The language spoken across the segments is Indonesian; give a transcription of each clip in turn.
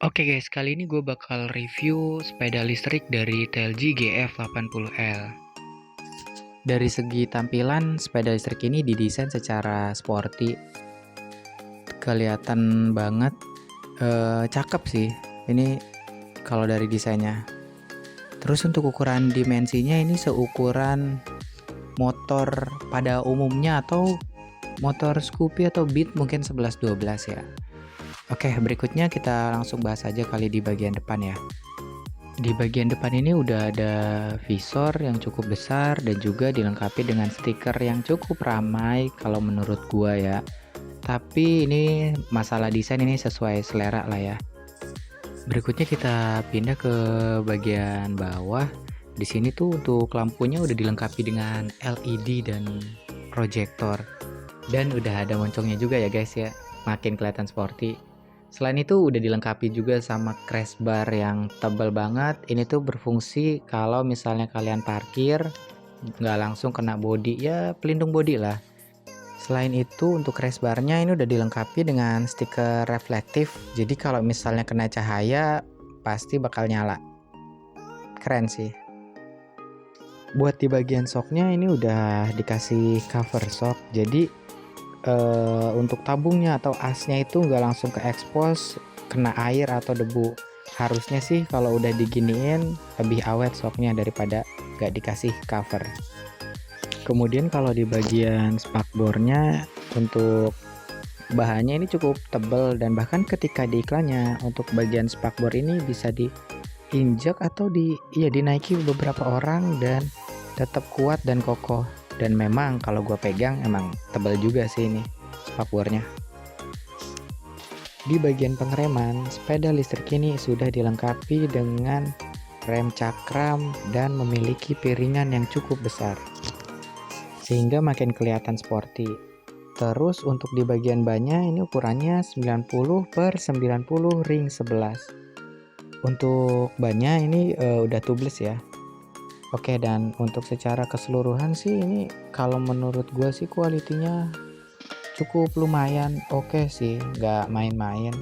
Oke guys, kali ini gue bakal review sepeda listrik dari TLG GF80L. Dari segi tampilan, sepeda listrik ini didesain secara sporty, kelihatan banget, cakep sih. Ini kalau dari desainnya. Terus untuk ukuran dimensinya ini seukuran motor pada umumnya atau motor Scoopy atau Beat mungkin 11-12 ya. Oke, berikutnya kita langsung bahas aja kali di bagian depan ya. Di bagian depan ini udah ada visor yang cukup besar dan juga dilengkapi dengan stiker yang cukup ramai kalau menurut gua ya. Tapi ini masalah desain ini sesuai selera lah ya. Berikutnya kita pindah ke bagian bawah. Di sini tuh untuk lampunya udah dilengkapi dengan LED dan proyektor. Dan udah ada moncongnya juga ya guys ya. Makin kelihatan sporty. Selain itu udah dilengkapi juga sama crash bar yang tebal banget. Ini tuh berfungsi kalau misalnya kalian parkir nggak langsung kena bodi ya, pelindung bodi lah. Selain itu untuk crash barnya ini udah dilengkapi dengan stiker reflektif. Jadi kalau misalnya kena cahaya pasti bakal nyala. Keren sih. Buat di bagian shocknya ini udah dikasih cover shock. Jadi untuk tabungnya atau asnya itu nggak langsung ke expose kena air atau debu. Harusnya sih kalau udah diginiin lebih awet shocknya daripada nggak dikasih cover. Kemudian kalau di bagian spakbornya untuk bahannya ini cukup tebal dan bahkan ketika di iklannya untuk bagian spakbor ini bisa diinjak atau dinaiki beberapa orang dan tetap kuat dan kokoh. Dan memang kalau gue pegang emang tebal juga sih ini spakbornya. Di bagian pengereman, sepeda listrik ini sudah dilengkapi dengan rem cakram dan memiliki piringan yang cukup besar, sehingga makin kelihatan sporty. Terus untuk di bagian bannya ini ukurannya 90/90 ring 11. Untuk bannya ini udah tubeless ya. Oke, dan untuk secara keseluruhan sih ini kalau menurut gue sih kualitinya cukup lumayan oke sih, nggak main-main.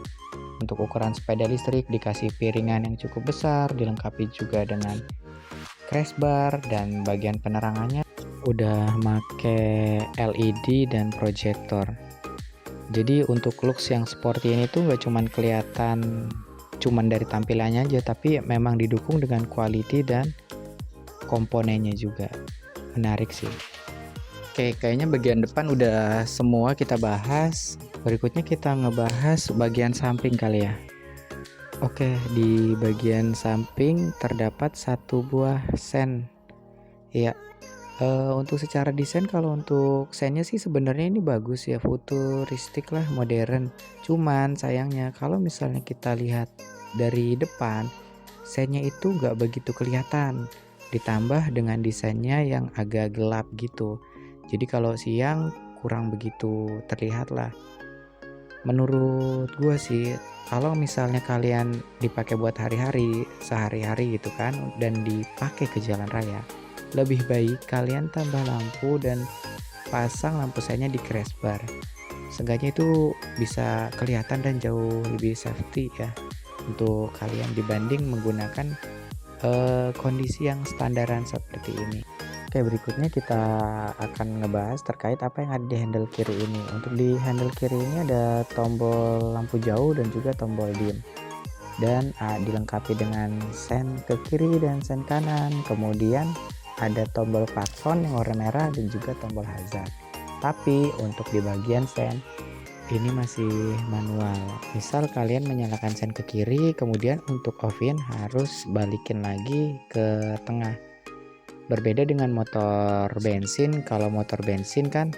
Untuk ukuran sepeda listrik dikasih piringan yang cukup besar, dilengkapi juga dengan crash bar dan bagian penerangannya udah make LED dan proyektor. Jadi untuk looks yang sporty ini tuh nggak cuman kelihatan cuman dari tampilannya aja, tapi memang didukung dengan quality dan komponennya juga. Menarik sih. Oke, kayaknya bagian depan udah semua kita bahas. Berikutnya kita ngebahas bagian samping kali ya. Oke, di bagian samping terdapat satu buah sen. Ya, untuk secara desain kalau untuk sennya sih sebenarnya ini bagus ya, futuristik lah, modern. Cuman sayangnya kalau misalnya kita lihat dari depan, sennya itu nggak begitu kelihatan. Ditambah dengan desainnya yang agak gelap gitu. Jadi kalau siang kurang begitu terlihat lah. Menurut gue sih, kalau misalnya kalian dipakai buat hari-hari, sehari-hari gitu kan, dan dipakai ke jalan raya, lebih baik kalian tambah lampu dan pasang lampu senya di crash bar. Seenggaknya itu bisa kelihatan dan jauh lebih safety ya untuk kalian dibanding menggunakan kondisi yang standaran seperti ini. Oke, berikutnya kita akan ngebahas terkait apa yang ada di handle kiri ini. Untuk di handle kiri ini ada tombol lampu jauh dan juga tombol dim. Dan dilengkapi dengan sen ke kiri dan sen kanan. Kemudian ada tombol klakson yang warna merah dan juga tombol hazard. Tapi untuk di bagian sen ini masih manual. Misal kalian menyalakan sen ke kiri, kemudian untuk off-in harus balikin lagi ke tengah. Berbeda dengan motor bensin. Kalau motor bensin kan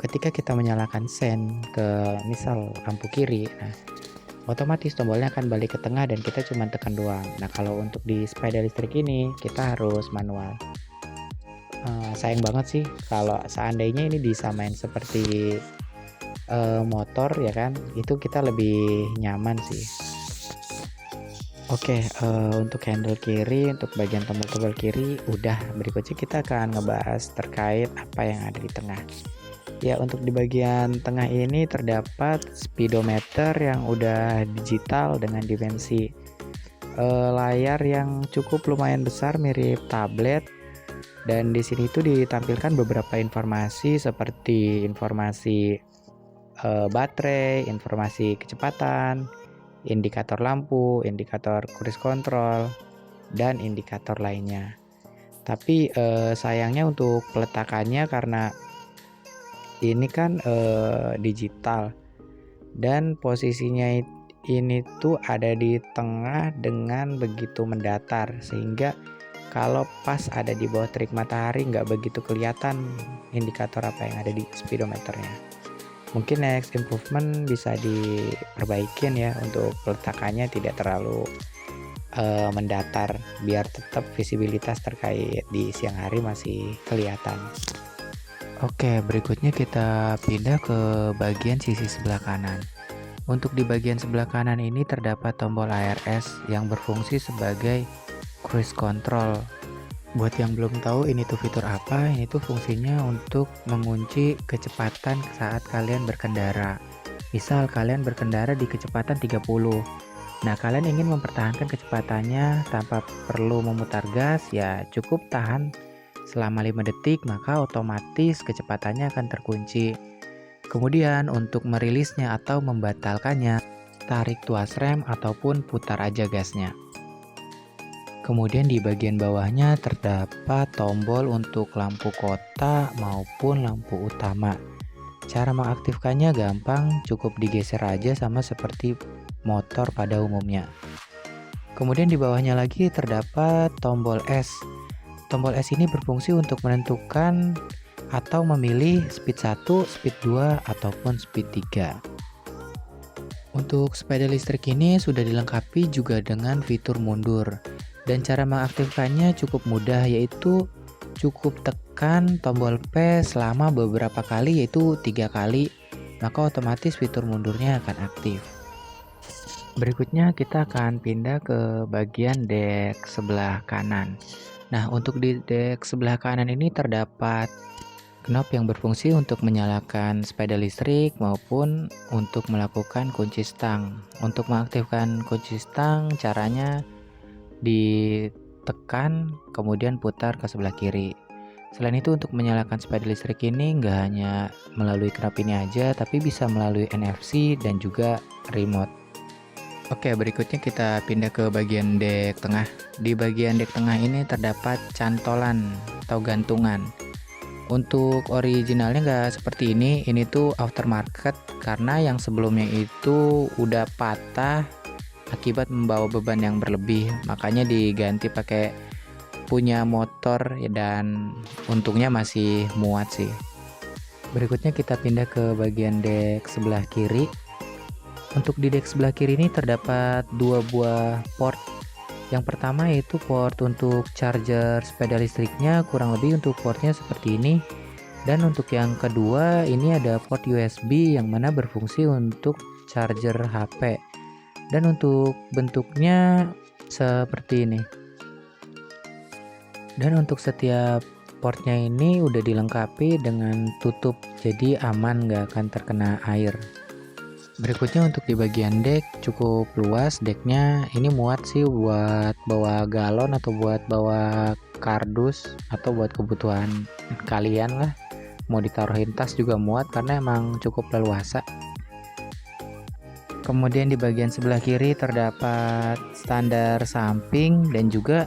ketika kita menyalakan sen ke misal lampu kiri, nah otomatis tombolnya akan balik ke tengah dan kita cuma tekan doang. Nah kalau untuk di sepeda listrik ini kita harus manual. Sayang banget sih kalau seandainya ini disamain seperti motor ya kan, itu kita lebih nyaman sih. Oke, untuk handle kiri, untuk bagian tombol kiri udah. Berikutnya kita akan ngebahas terkait apa yang ada di tengah. Ya, untuk di bagian tengah ini terdapat speedometer yang udah digital dengan dimensi layar yang cukup lumayan besar mirip tablet, dan di sini tuh ditampilkan beberapa informasi seperti informasi baterai, informasi kecepatan, indikator lampu, indikator cruise control, dan indikator lainnya. Tapi sayangnya untuk peletakannya karena ini kan digital dan posisinya ini tuh ada di tengah dengan begitu mendatar, sehingga kalau pas ada di bawah terik matahari nggak begitu kelihatan indikator apa yang ada di speedometernya. Mungkin next improvement bisa diperbaikin ya untuk peletakannya tidak terlalu mendatar, biar tetap visibilitas terkait di siang hari masih kelihatan. Oke, berikutnya kita pindah ke bagian sisi sebelah kanan. Untuk di bagian sebelah kanan ini terdapat tombol ARS yang berfungsi sebagai cruise control. Buat yang belum tahu ini tuh fitur apa, ini tuh fungsinya untuk mengunci kecepatan saat kalian berkendara. Misal kalian berkendara di kecepatan 30. Nah, kalian ingin mempertahankan kecepatannya tanpa perlu memutar gas, ya cukup tahan selama 5 detik, maka otomatis kecepatannya akan terkunci. Kemudian untuk merilisnya atau membatalkannya, tarik tuas rem ataupun putar aja gasnya. Kemudian di bagian bawahnya terdapat tombol untuk lampu kota maupun lampu utama. Cara mengaktifkannya gampang, cukup digeser aja sama seperti motor pada umumnya. Kemudian di bawahnya lagi terdapat tombol S. Tombol S ini berfungsi untuk menentukan atau memilih speed 1, speed 2, ataupun speed 3. Untuk sepeda listrik ini sudah dilengkapi juga dengan fitur mundur. Dan cara mengaktifkannya cukup mudah, yaitu cukup tekan tombol P selama beberapa kali, yaitu 3 kali, maka otomatis fitur mundurnya akan aktif. Berikutnya kita akan pindah ke bagian dek sebelah kanan. Nah, untuk di dek sebelah kanan ini terdapat knob yang berfungsi untuk menyalakan sepeda listrik maupun untuk melakukan kunci stang. Untuk mengaktifkan kunci stang, caranya ditekan kemudian putar ke sebelah kiri. Selain itu, untuk menyalakan sepeda listrik ini nggak hanya melalui knob ini aja, tapi bisa melalui NFC dan juga remote. Oke, berikutnya kita pindah ke bagian dek tengah. Di bagian dek tengah ini terdapat cantolan atau gantungan. Untuk originalnya nggak seperti ini tuh aftermarket karena yang sebelumnya itu udah patah akibat membawa beban yang berlebih, makanya diganti pakai punya motor dan untungnya masih muat sih. Berikutnya kita pindah ke bagian dek sebelah kiri. Untuk di dek sebelah kiri ini terdapat 2 buah port. Yang pertama yaitu port untuk charger sepeda listriknya, kurang lebih untuk portnya seperti ini. Dan untuk yang kedua ini ada port USB yang mana berfungsi untuk charger HP. Dan untuk bentuknya seperti ini. Dan untuk setiap portnya ini udah dilengkapi dengan tutup, jadi aman nggak akan terkena air. Berikutnya untuk di bagian dek cukup luas deknya, ini muat sih buat bawa galon atau buat bawa kardus atau buat kebutuhan kalian lah. Mau ditaruhin tas juga muat karena emang cukup leluasa. Kemudian di bagian sebelah kiri terdapat standar samping dan juga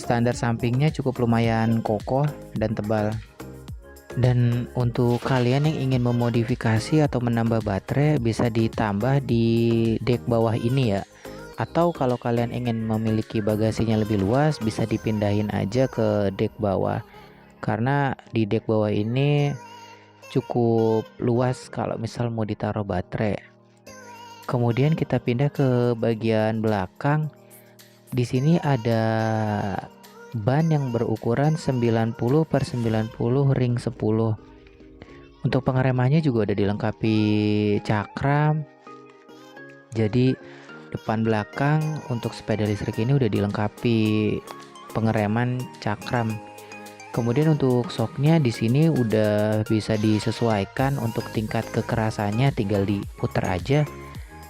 standar sampingnya cukup lumayan kokoh dan tebal. Dan untuk kalian yang ingin memodifikasi atau menambah baterai bisa ditambah di dek bawah ini ya. Atau kalau kalian ingin memiliki bagasinya lebih luas bisa dipindahin aja ke dek bawah. Karena di dek bawah ini cukup luas kalau misal mau ditaruh baterai. Kemudian kita pindah ke bagian belakang. Di sini ada ban yang berukuran 90/90 ring 10. Untuk pengeremannya juga udah dilengkapi cakram. Jadi depan belakang untuk sepeda listrik ini udah dilengkapi pengereman cakram. Kemudian untuk shocknya di sini udah bisa disesuaikan untuk tingkat kekerasannya, tinggal diputar aja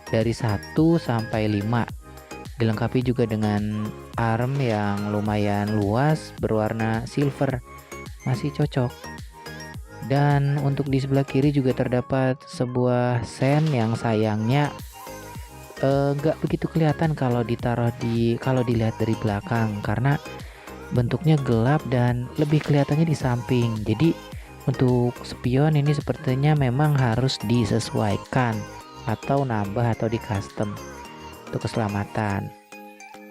dari 1 sampai 5. Dilengkapi juga dengan arm yang lumayan luas berwarna silver, masih cocok. Dan untuk di sebelah kiri juga terdapat sebuah sen yang sayangnya nggak begitu kelihatan kalau dilihat dari belakang, karena bentuknya gelap dan lebih kelihatannya di samping. Jadi untuk spion ini sepertinya memang harus disesuaikan atau nambah atau di custom untuk keselamatan.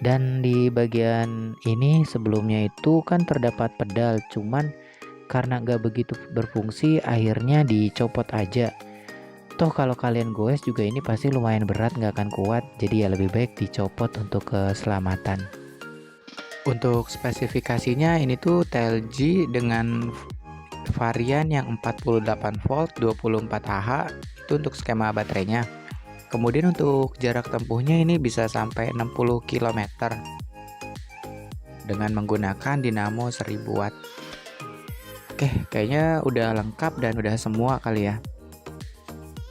Dan di bagian ini sebelumnya itu kan terdapat pedal, cuman karena nggak begitu berfungsi akhirnya dicopot aja. Toh kalau kalian goes juga ini pasti lumayan berat, nggak akan kuat, jadi ya lebih baik dicopot untuk keselamatan. Untuk spesifikasinya ini tuh TLG dengan varian yang 48 volt 24 Ah itu untuk skema baterainya. Kemudian untuk jarak tempuhnya ini bisa sampai 60 km dengan menggunakan dinamo 1000 watt. Oke, kayaknya udah lengkap dan udah semua kali ya.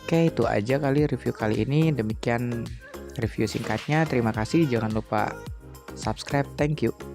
Oke, itu aja kali review kali ini. Demikian review singkatnya. Terima kasih, jangan lupa subscribe. Thank you.